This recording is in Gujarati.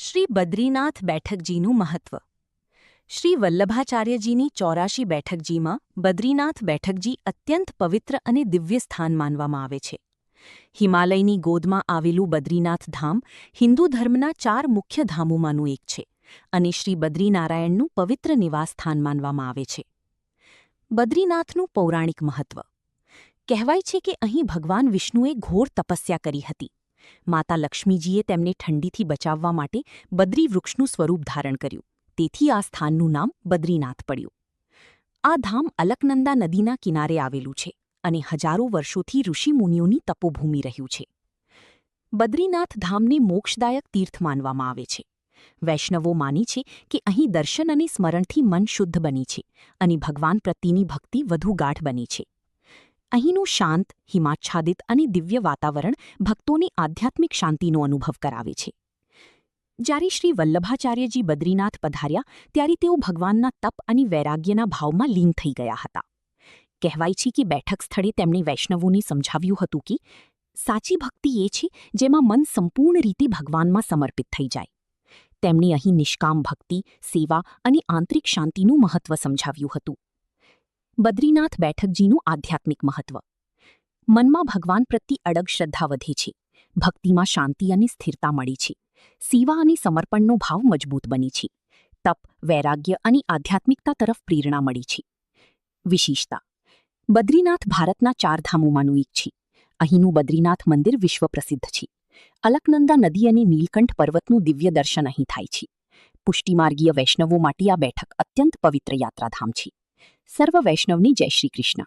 શ્રી બદ્રીનાથ બેઠકજીનું મહત્વ. શ્રી વલ્લભાચાર્યજીની 84 બેઠકજીમાં બદ્રીનાથ બેઠકજી અત્યંત પવિત્ર અને દિવ્ય સ્થાન માનવામાં આવે છે. હિમાલયની ગોદમાં આવેલું બદ્રીનાથ ધામ હિન્દુ ધર્મના 4 મુખ્ય ધામોમાંનું એક છે અને શ્રી બદ્રીનારાયણનું પવિત્ર નિવાસસ્થાન માનવામાં આવે છે. બદ્રીનાથનું પૌરાણિક મહત્વ. કહેવાય છે કે અહીં ભગવાન વિષ્ણુએ ઘોર તપસ્યા કરી હતી. માતા લક્ષ્મીજીએ તેમને ઠંડીથી બચાવવા માટે બદ્રી વૃક્ષનું સ્વરૂપ ધારણ કર્યું. તેથી આ સ્થાનનું નામ બદ્રીનાથ પડ્યું. આ ધામ અલકનંદા નદીના કિનારે આવેલું છે અને હજારો વર્ષોથી ઋષિમુનિઓની તપોભૂમિ રહ્યું છે. બદ્રીનાથ ધામને મોક્ષદાયક તીર્થ માનવામાં આવે છે. વૈષ્ણવો માની છે કે અહીં દર્શન અને સ્મરણથી મન શુદ્ધ બની છે અને ભગવાન પ્રત્યેની ભક્તિ વધુ ગાઢ બની છે. અહીંનું શાંત, હિમાચ્છાદિત અને દિવ્ય વાતાવરણ ભક્તોને આધ્યાત્મિક શાંતિનો અનુભવ કરાવે છે. જ્યારે શ્રી વલ્લભાચાર્યજી બદ્રીનાથ પધાર્યા ત્યારે તેઓ ભગવાનના તપ અને વૈરાગ્યના ભાવમાં લીન થઈ ગયા હતા. કહેવાય છે કે બેઠક સ્થળે તેમણે વૈષ્ણવોને સમજાવ્યું હતું કે સાચી ભક્તિ એ છે જેમાં મન સંપૂર્ણ રીતે ભગવાનમાં સમર્પિત થઈ જાય. તેમણે અહીં નિષ્કામ ભક્તિ, સેવા અને આંતરિક શાંતિનું મહત્વ સમજાવ્યું હતું. બદ્રીનાથ બેઠકજીનું આધ્યાત્મિક મહત્વ. મનમાં ભગવાન પ્રત્યે અડગ શ્રદ્ધા વધે છે. ભક્તિમાં શાંતિ અને સ્થિરતા મળી છે. સેવા અને સમર્પણનો ભાવ મજબૂત બની છે. તપ, વૈરાગ્ય અને આધ્યાત્મિકતા તરફ પ્રેરણા મળી છે. વિશેષતા. બદ્રીનાથ ભારતના 4 ધામોમાંનું એક છે. અહીંનું બદ્રીનાથ મંદિર વિશ્વ પ્રસિદ્ધ છે. અલકનંદા નદી અને નીલકંઠ પર્વતનું દિવ્ય દર્શન અહીં થાય છે. પુષ્ટિમાર્ગીય વૈષ્ણવો માટે આ બેઠક અત્યંત પવિત્ર યાત્રાધામ છે. સર્વ વૈષ્ણવને જય શ્રી કૃષ્ણ.